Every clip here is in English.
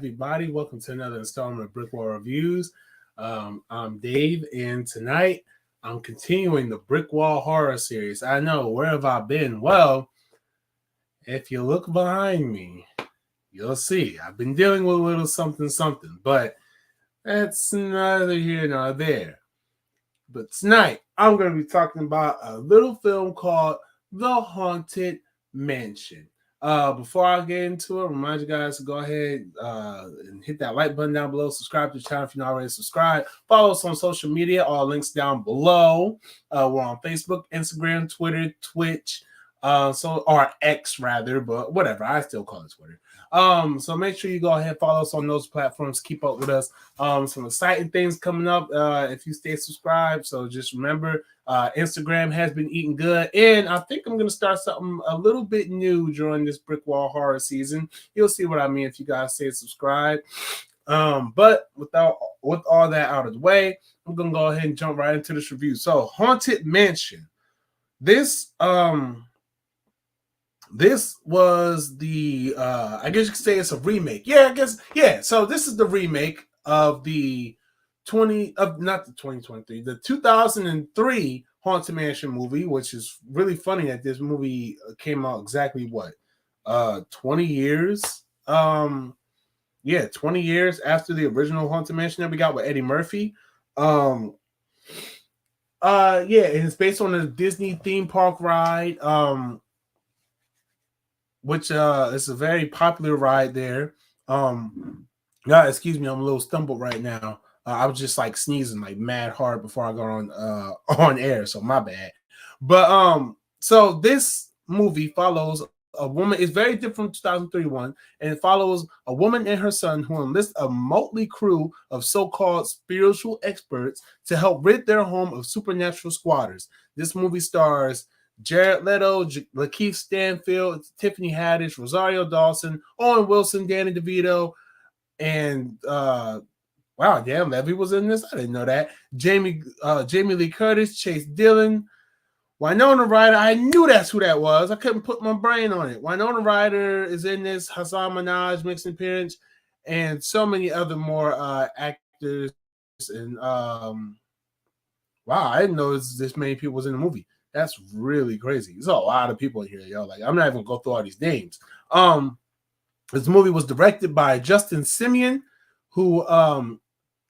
everybody. Welcome to another installment of BrickWall Reviews. I'm Dave, and tonight I'm continuing the BrickWall horror series. I know, where have I been? Well, if you look behind me, you'll see I've been dealing with a little something, but that's neither here nor there. But tonight, I'm going to be talking about a little film called The Haunted Mansion. Before I get into it, remind you guys to go ahead and hit that like button down below. Subscribe to the channel if you're not already subscribed. Follow us on social media. All links down below. We're on Facebook, Instagram, Twitter, Twitch, or X rather, but whatever. I still call it Twitter. So make sure you go ahead and follow us on those platforms. Keep up with us. Some exciting things coming up if you stay subscribed. So just remember, Instagram has been eating good, and I think I'm gonna start something a little bit new during this BrickWall horror season. You'll see what I mean if you guys stay subscribed. But with all that out of the way, I'm gonna go ahead and jump right into this review. So, Haunted Mansion. This was the I guess you could say it's a remake. So this is the remake of the 2003 Haunted Mansion movie, which is really funny that this movie came out exactly 20 years 20 years after the original Haunted Mansion that we got with Eddie Murphy. And it's based on a Disney theme park ride, which is a very popular ride there. Excuse me, I'm a little stumbled right now. I was just like sneezing like mad hard before I got on air, so my bad. But so this movie follows a woman. It's very different from 2003 one, and it follows a woman and her son who enlist a motley crew of so-called spiritual experts to help rid their home of supernatural squatters. This movie stars Jared Leto, Lakeith Stanfield, Tiffany Haddish, Rosario Dawson, Owen Wilson, Danny DeVito, and wow, Dan Levy was in this. I didn't know that. Jamie Lee Curtis, Chase Dillon, Winona Ryder. I knew that's who that was. I couldn't put my brain on it. Winona Ryder is in this. Hassan Minaj makes an appearance, and so many other more actors. And wow, I didn't know this many people was in the movie. That's really crazy. There's a lot of people here, yo. Like, I'm not even gonna go through all these names. This movie was directed by Justin Simien, who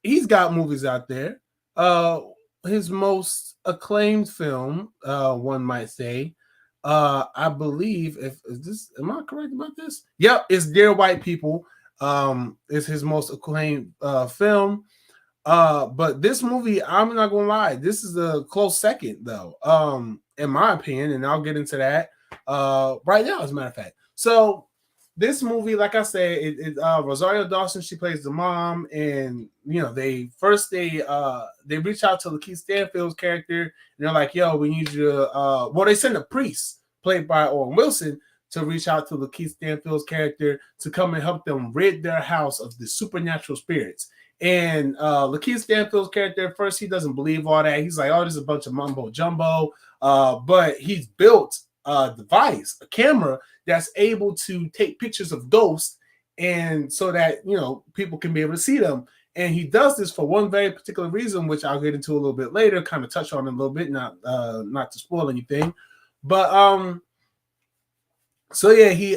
he's got movies out there. His most acclaimed film, one might say, I believe, am I correct about this? Yep, it's Dear White People. It's his most acclaimed film. But this movie, I'm not gonna lie, this is a close second, though, in my opinion, and I'll get into that right now, as a matter of fact. So this movie, like I said, Rosario Dawson, she plays the mom, and they reach out to Lakeith Stanfield's character, and they're like, "Yo, we need you to." They send a priest played by Owen Wilson to reach out to Lakeith Stanfield's character to come and help them rid their house of the supernatural spirits. And Lakeith Stanfield's character, at first, he doesn't believe all that. He's like, "Oh, this is a bunch of mumbo jumbo." But he's built a device, a camera that's able to take pictures of ghosts, and so that people can be able to see them. And he does this for one very particular reason, which I'll get into a little bit later, kind of touch on it a little bit, not to spoil anything. But so yeah, he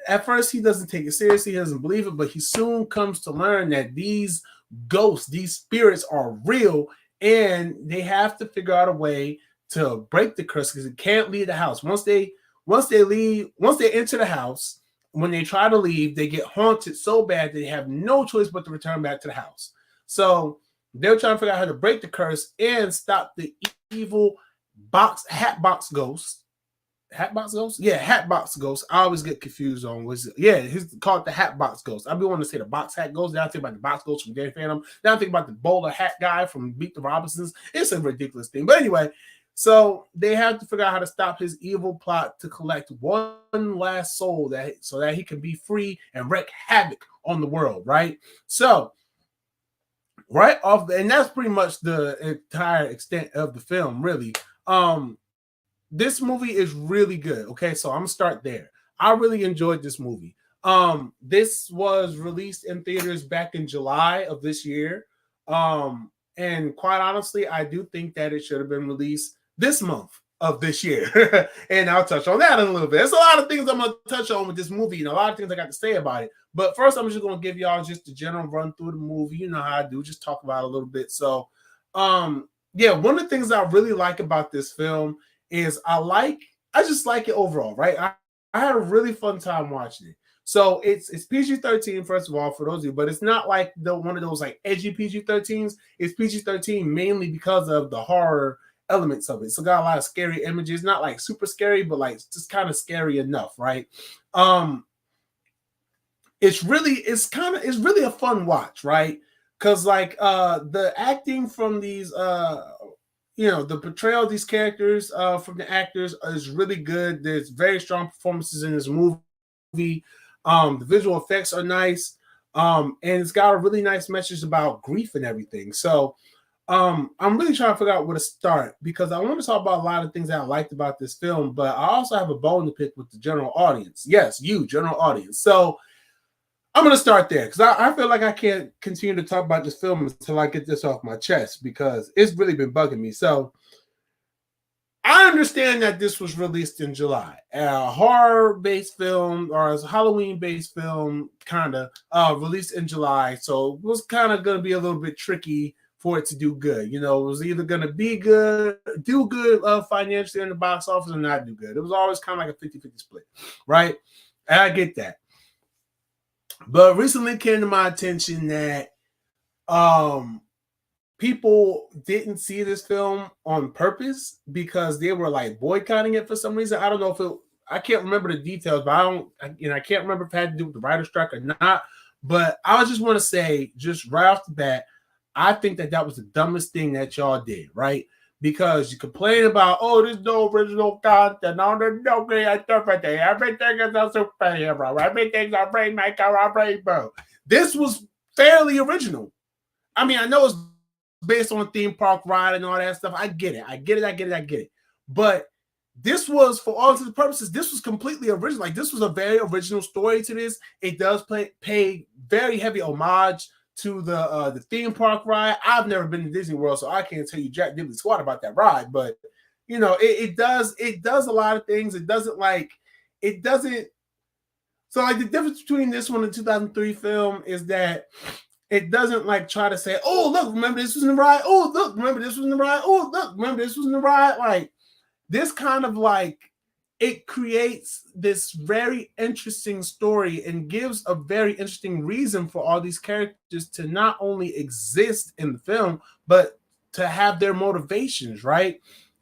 at first he doesn't take it seriously, he doesn't believe it, but he soon comes to learn that these ghosts, these spirits are real, and they have to figure out a way to break the curse because it can't leave the house. Once they enter the house, when they try to leave, they get haunted so bad that they have no choice but to return back to the house. So they're trying to figure out how to break the curse and stop the evil Hatbox Ghost. Hatbox Ghost? Yeah, Hatbox Ghost. I always get confused on he's called the Hatbox Ghost. I've been wanting to say the Box Hat Ghost. Then I think about the Box Ghost from Danny Phantom. Then I think about the bowler hat guy from Beat the Robinsons. It's a ridiculous thing. But anyway, so they have to figure out how to stop his evil plot to collect one last soul so that he can be free and wreak havoc on the world, right? So right off, and that's pretty much the entire extent of the film, really. This movie is really good. Okay, so I'm gonna start there. I really enjoyed this movie. This was released in theaters back in July of this year. And quite honestly, I do think that it should have been released this month of this year. And I'll touch on that in a little bit. There's a lot of things I'm going to touch on with this movie and a lot of things I got to say about it. But first, I'm just going to give y'all just a general run through the movie. You know how I do, just talk about it a little bit. So, yeah, one of the things I really like about this film is I just like it overall, right? I had a really fun time watching it. So it's PG-13, first of all, for those of you, but it's not like one of those like edgy PG-13s. It's PG-13 mainly because of the horror elements of it. So got a lot of scary images, not like super scary, but like just kind of scary enough, right? It's really a fun watch, right? Because like the acting from these the portrayal of these characters from the actors is really good. There's very strong performances in this movie. The visual effects are nice, and it's got a really nice message about grief and everything. So I'm really trying to figure out where to start because I want to talk about a lot of things that I liked about this film, but I also have a bone to pick with the general audience. Yes, you, general audience. So I'm going to start there because I feel like I can't continue to talk about this film until I get this off my chest because it's really been bugging me. So I understand that this was released in July, a horror-based film or a Halloween-based film, kind of released in July. So it was kind of going to be a little bit tricky for it to do good. You know, it was either going to be good, do good financially in the box office or not do good. It was always kind of like a 50-50 split, right? And I get that. But recently came to my attention that people didn't see this film on purpose because they were like boycotting it for some reason. I don't know if I can't remember the details, but I can't remember if it had to do with the writer's strike or not. But I just want to say, just right off the bat, I think that was the dumbest thing that y'all did, right? Because you complain about, oh, there's no original content, no, there's no great stuff right there. Everything is a superhero. Everything's a remake or a reboot. This was fairly original. I mean, I know it's based on a theme park ride and all that stuff. I get it. But this was, for all intents and purposes, this was completely original. Like, this was a very original story to this. It does pay very heavy homage to the theme park ride. I've never been to Disney World, so I can't tell you jack diddly squat about that ride. But you know, it does a lot of things. It doesn't. So like the difference between this one and the 2003 film is that it doesn't like try to say, oh look, remember this was in the ride. Oh look, remember this was in the ride. Oh look, remember this was in the ride. Like this kind of like. It creates this very interesting story and gives a very interesting reason for all these characters to not only exist in the film, but to have their motivations, right?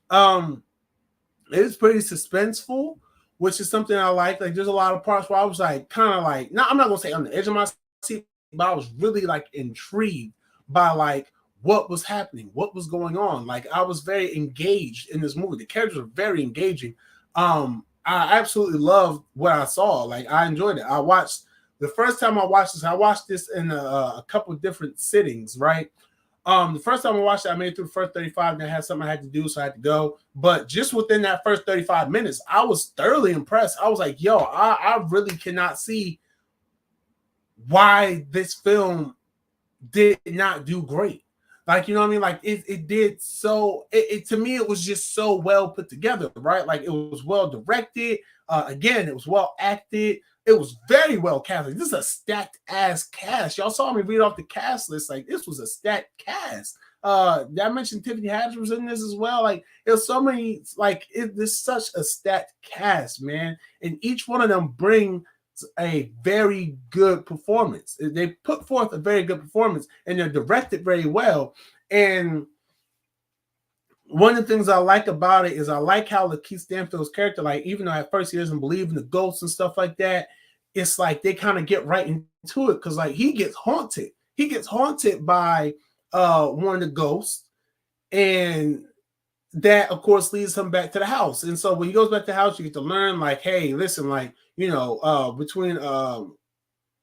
It's pretty suspenseful, which is something I like. Like, there's a lot of parts where I was like, kind of like, I'm not gonna say on the edge of my seat, but I was really like intrigued by like what was happening, what was going on. Like, I was very engaged in this movie. The characters were very engaging. I absolutely loved what I saw. Like, I enjoyed it. The first time I watched this in a couple of different sittings, right? The first time I watched it, I made it through the first 35 and I had something I had to do, so I had to go. But just within that first 35 minutes, I was thoroughly impressed. I was like, yo, I really cannot see why this film did not do great. Like, you know what I mean? Like it did so, to me, it was just so well put together, right? Like, it was well directed. Again, it was well acted. It was very well cast. Like, this is a stacked ass cast. Y'all saw me read off the cast list. Like, this was a stacked cast. I mentioned Tiffany Haddish was in this as well. Like, there's so many, like, there's such a stacked cast, man. And each one of them bring a very good performance. They put forth a very good performance and they're directed very well. And one of the things I like about it is I like how Lakeith Stanfield's character, like, even though at first he doesn't believe in the ghosts and stuff like that, it's like they kind of get right into it because like he gets haunted. He gets haunted by one of the ghosts, and that of course leads him back to the house. And so when he goes back to the house, you get to learn like, hey, listen, like, you know, between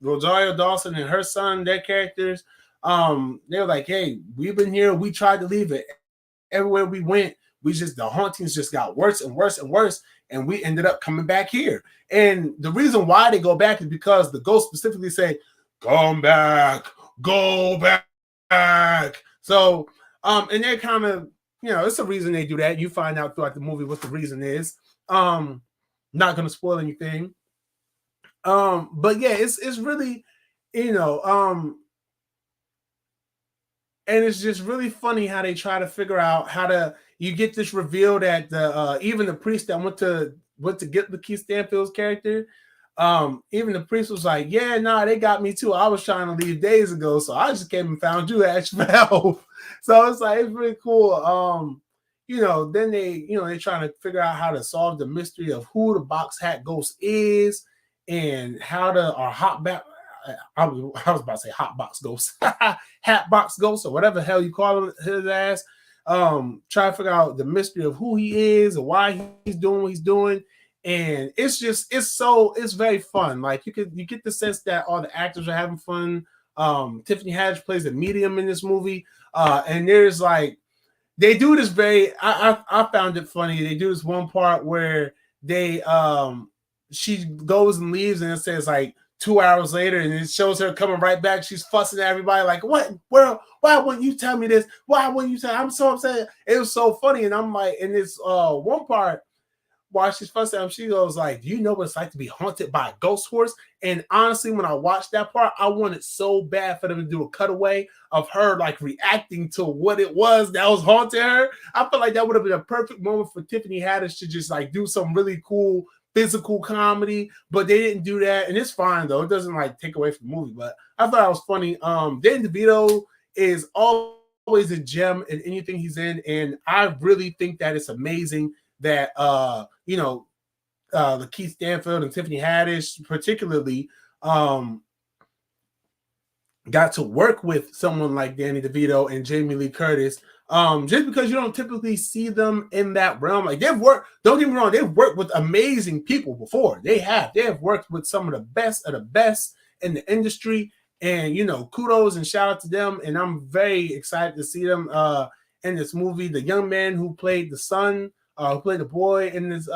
Rosario Dawson and her son, their characters, they're like, hey, we've been here, we tried to leave it. Everywhere we went, the hauntings just got worse and worse and worse. and we ended up coming back here. And the reason why they go back is because the ghost specifically say, "Come back, go back." So, and they're kind of, it's a reason they do that. You find out throughout the movie what the reason is. Not gonna spoil anything. But yeah, it's really, and it's just really funny how they try to figure out how to. You get this reveal that the even the priest that went to get Lakeith Stanfield's character, even the priest was like, "Yeah, nah, they got me too. I was trying to leave days ago, so I just came and found you, asked for help." So it's like, it's really cool. Then they're trying to figure out how to solve the mystery of who the box hat ghost is and how to I was about to say hot box ghost, hat box ghost, or whatever the hell you call his ass. Try to figure out the mystery of who he is and why he's doing what he's doing. And it's very fun. Like you get the sense that all the actors are having fun. Tiffany Haddish plays a medium in this movie. And there's like, they do this I found it funny. They do this one part where she goes and leaves and it says like 2 hours later, and it shows her coming right back. She's fussing at everybody like, "What? Why wouldn't you tell me this? Why wouldn't you tell?" I'm so upset. It was so funny. And I'm like, in this one part while she's fussing at him, she goes like, "Do you know what it's like to be haunted by a ghost horse?" And honestly, when I watched that part, I wanted so bad for them to do a cutaway of her like reacting to what it was that was haunting her. I feel like that would have been a perfect moment for Tiffany Haddish to just like do some really cool physical comedy, but they didn't do that, and it's fine though. It doesn't like take away from the movie, but I thought it was funny. Dan DeVito is always a gem in anything he's in, and I really think that it's amazing that Lakeith Stanfield and Tiffany Haddish particularly got to work with someone like Danny DeVito and Jamie Lee Curtis. Just because you don't typically see them in that realm. Like they've worked, don't get me wrong, they've worked with amazing people before. They have worked with some of the best in the industry. And kudos and shout out to them. And I'm very excited to see them in this movie. The young man who played the son, who played the boy in this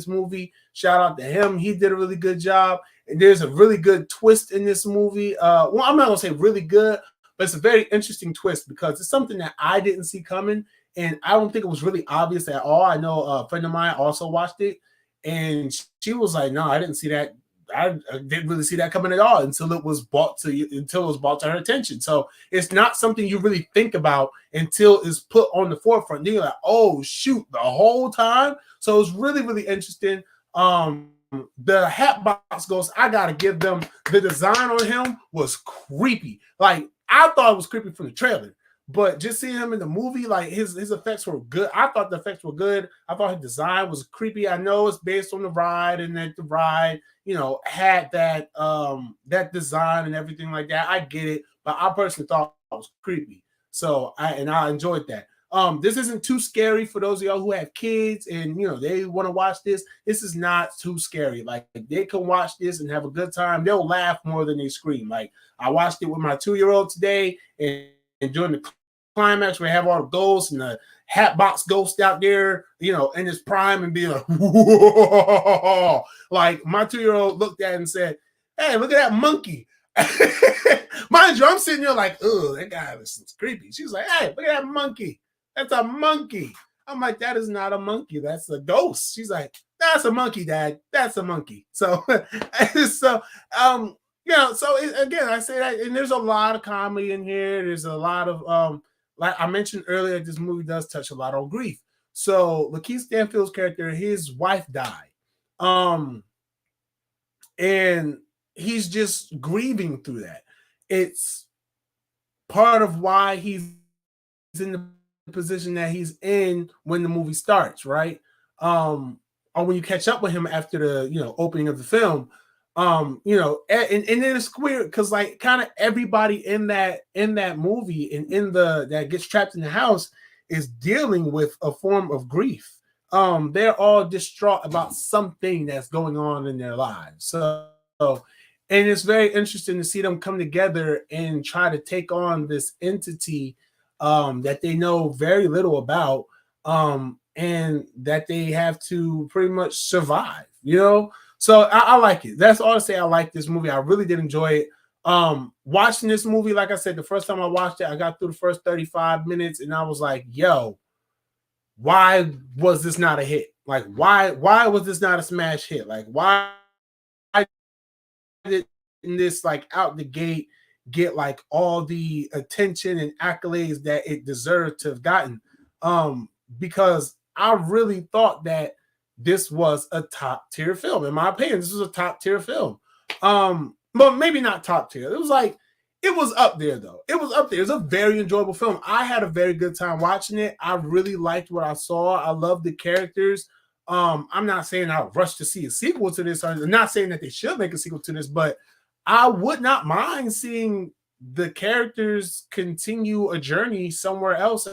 movie, shout out to him. He did a really good job. And there's a really good twist in this movie. Well, I'm not gonna say really good, but it's a very interesting twist because it's something that I didn't see coming, and I don't think it was really obvious at all. I know a friend of mine also watched it, and she was like, "No, I didn't see that. I didn't really see that coming at all until it was brought to her attention." So it's not something you really think about until it's put on the forefront. Then you're like, "Oh shoot!" The whole time. So it's really, really interesting. The Hatbox Ghost, I gotta give them, the design on him was creepy. Like I thought it was creepy from the trailer, but just seeing him in the movie, like his effects were good. I thought the effects were good. I thought his design was creepy. I know it's based on the ride, and that the ride, had that that design and everything like that. I get it, but I personally thought it was creepy. So I enjoyed that. This isn't too scary for those of y'all who have kids and they want to watch this. This is not too scary. Like they can watch this and have a good time. They'll laugh more than they scream. Like I watched it with my 2-year-old today, and during the climax we have all the ghosts and the Hatbox Ghost out there, in his prime, and being like, whoa. Like my 2-year-old looked at it and said, "Hey, look at that monkey." Mind you, I'm sitting there like, "Oh, that guy looks creepy." She's like, "Hey, look at that monkey. That's a monkey." I'm like, "That is not a monkey. That's a ghost." She's like, "That's a monkey, Dad. That's a monkey." So, so again, I say that, and there's a lot of comedy in here. There's a lot of like I mentioned earlier, this movie does touch a lot on grief. So Lakeith Stanfield's character, his wife died, and he's just grieving through that. It's part of why he's in the position that he's in when the movie starts, right? Or when you catch up with him after the opening of the film, and then it's weird because like kind of everybody in that movie and that gets trapped in the house is dealing with a form of grief. They're all distraught about something that's going on in their lives. So and it's very interesting to see them come together and try to take on this entity that they know very little about. and that they have to pretty much survive, you know. So I like it. That's all to say. I like this movie. I really did enjoy it. Watching this movie, like I said, the first time I watched it, I got through the first 35 minutes and I was like, yo, why was this not a hit? Like, why was this not a smash hit? Like, why didn't this like out the gate get like all the attention and accolades that it deserved to have gotten? Because I really thought that this was a top tier film. In my opinion, this was a top tier film. But maybe not top tier. It was like, it was up there though. It was up there. It was a very enjoyable film. I had a very good time watching it. I really liked what I saw. I loved the characters. I'm not saying I'll rush to see a sequel to this. I'm not saying that they should make a sequel to this, but I would not mind seeing the characters continue a journey somewhere else,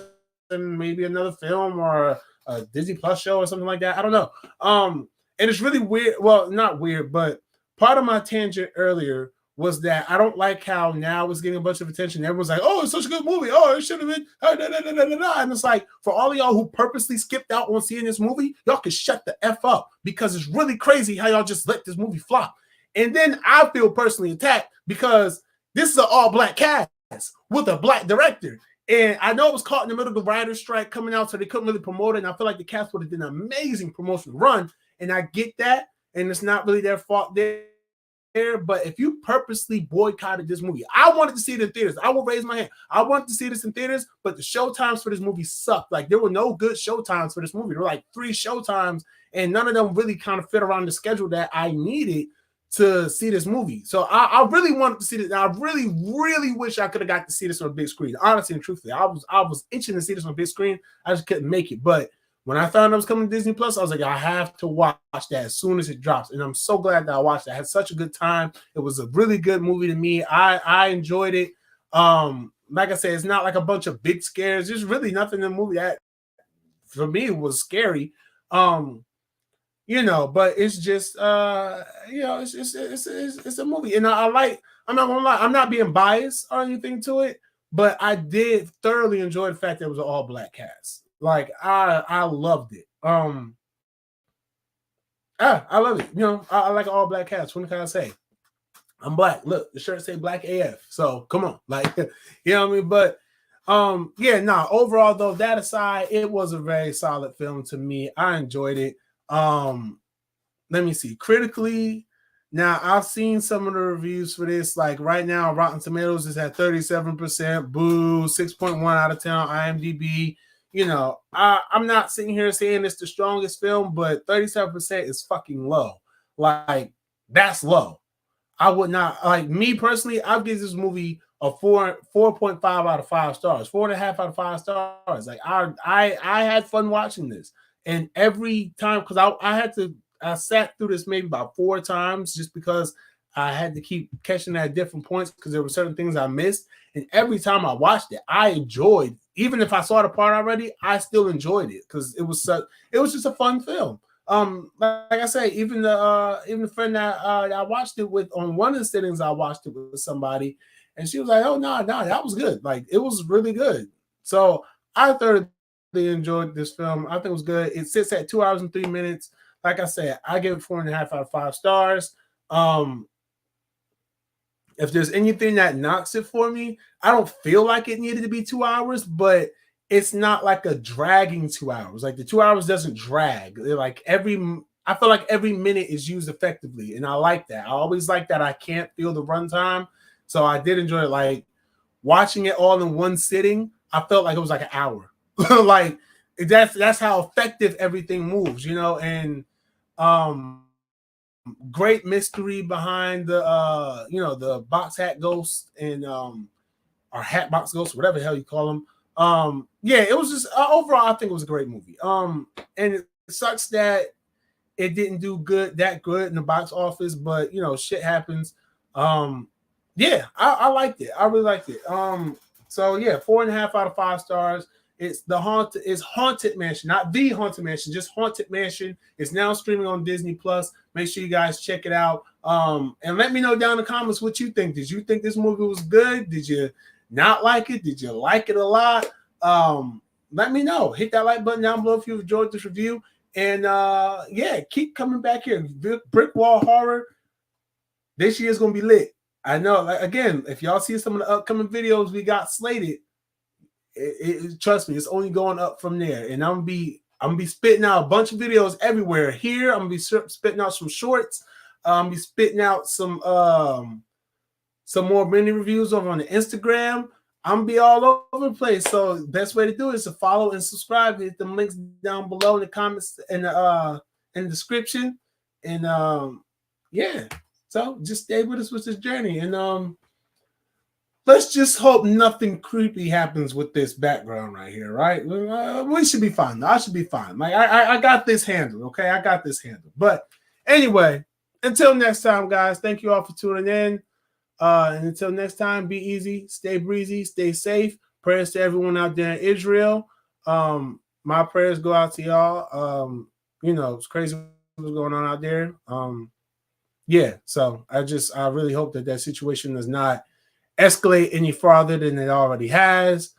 and maybe another film or a Disney Plus show or something like that. I don't know. And it's really weird. Well, not weird, but part of my tangent earlier was that I don't like how now it's getting a bunch of attention. Everyone's like, "Oh, it's such a good movie. Oh, it should have been." And it's like, for all of y'all who purposely skipped out on seeing this movie, y'all can shut the F up, because it's really crazy how y'all just let this movie flop. And then I feel personally attacked because this is an all-black cast with a black director. And I know it was caught in the middle of the writer's strike coming out, so they couldn't really promote it. And I feel like the cast would have done an amazing promotional run. And I get that. And it's not really their fault there. But if you purposely boycotted this movie, I wanted to see it in theaters. I will raise my hand. I wanted to see this in theaters, but the show times for this movie sucked. Like, there were no good show times for this movie. There were like 3 show times, and none of them really kind of fit around the schedule that I needed to see this movie. So I really wanted to see this. I really, really wish I could have got to see this on a big screen. Honestly and truthfully, I was itching to see this on a big screen. I just couldn't make it. But when I found out it was coming to Disney Plus, I was like, I have to watch that as soon as it drops. And I'm so glad that I watched it. I had such a good time. It was a really good movie to me. I enjoyed it. Like I said, it's not like a bunch of big scares. There's really nothing in the movie that, for me, was scary. You know, but it's just you know, it's a movie. And I'm not gonna lie, I'm not being biased or anything to it, but I did thoroughly enjoy the fact that it was an all-black cast. Like, I loved it. I love it. You know, I like all black cast. What can I say? I'm black. Look, the shirt say black AF. So come on, like, you know what I mean? But yeah, no, overall though, that aside, it was a very solid film to me. I enjoyed it. Let me see. Critically, now I've seen some of the reviews for this. Like, right now, Rotten Tomatoes is at 37%, boo, 6.1 out of 10 on IMDb. You know, I'm not sitting here saying it's the strongest film, but 37% is fucking low. Like, that's low. I would not, like, me personally, I'll give this movie a 4.5 out of 5 stars, 4.5 out of 5 stars. Like, I had fun watching this. And every time, because I sat through this maybe about 4 times just because I had to keep catching it at different points because there were certain things I missed. And every time I watched it, I enjoyed. Even if I saw the part already, I still enjoyed it because it was just a fun film. Like I say, even the friend that I watched it with, on one of the sittings, I watched it with somebody, and she was like, "Oh no, that was good. Like, it was really good." So I thoroughly enjoyed this film. I think it was good. It sits at 2 hours and 3 minutes. Like I said, I give it 4.5 out of 5 stars. If there's anything that knocks it for me, I don't feel like it needed to be 2 hours, but it's not like a dragging 2 hours. Like, the 2 hours doesn't drag. Like, I feel like every minute is used effectively, and I like that. I always like that I can't feel the runtime, so I did enjoy it. Like, watching it all in one sitting, I felt like it was like an hour. Like, that's how effective everything moves, you know. And great mystery behind the the box hat ghost and or hat box ghost, whatever the hell you call them. Yeah, it was just overall, I think it was a great movie. And it sucks that it didn't do that good in the box office, but you know, shit happens. Yeah, I liked it. I really liked it. So yeah, 4.5 out of 5 stars. It's Haunted Mansion, not The Haunted Mansion, just Haunted Mansion. It's now streaming on Disney Plus. Make sure you guys check it out. And let me know down in the comments what you think. Did you think this movie was good? Did you not like it? Did you like it a lot? let me know. Hit that like button down below if you enjoyed this review. And yeah, keep coming back here. BrickWall Horror. This year's gonna be lit. I know. Like, again, if y'all see some of the upcoming videos we got slated, trust me, it's only going up from there. And I'm gonna be spitting out a bunch of videos everywhere. Here, I'm gonna be spitting out some shorts. I'm gonna be spitting out some more mini reviews over on the Instagram. I'm gonna be all over the place. So best way to do it is to follow and subscribe. Hit them links down below in the comments and in the description. And yeah. So just stay with us with this journey. And let's just hope nothing creepy happens with this background right here, right? We should be fine. I should be fine. Like I got this handled, okay? I got this handled. But anyway, until next time, guys, thank you all for tuning in. And until next time, be easy, stay breezy, stay safe. Prayers to everyone out there in Israel. My prayers go out to y'all. You know, it's crazy what's going on out there. Yeah, so I really hope that situation does not escalate any farther than it already has.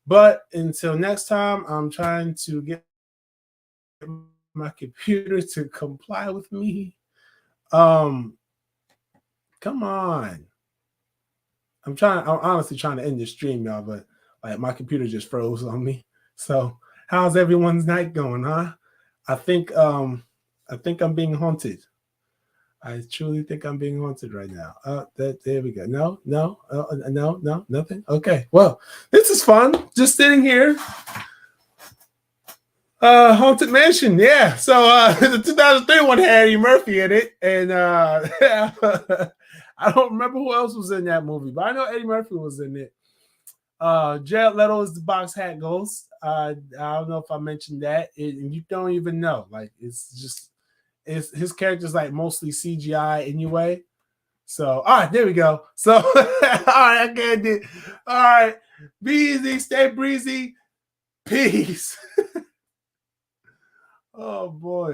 But until next time, I'm trying to get my computer to comply with me. Come on. I'm honestly trying to end this stream, y'all, but like my computer just froze on me. So how's everyone's night going, huh? I think I'm being haunted. I truly think I'm being haunted right now. There we go. No, nothing. Okay. Well, this is fun. Just sitting here. Haunted Mansion. Yeah. So the 2003 one had Eddie Murphy in it, and I don't remember who else was in that movie, but I know Eddie Murphy was in it. Jared Leto is the box hat ghost. I don't know if I mentioned that. And you don't even know. Like it's his character's like mostly CGI anyway. So all right, there we go. So all right, I can't do. All right, be easy, stay breezy, peace. Oh boy.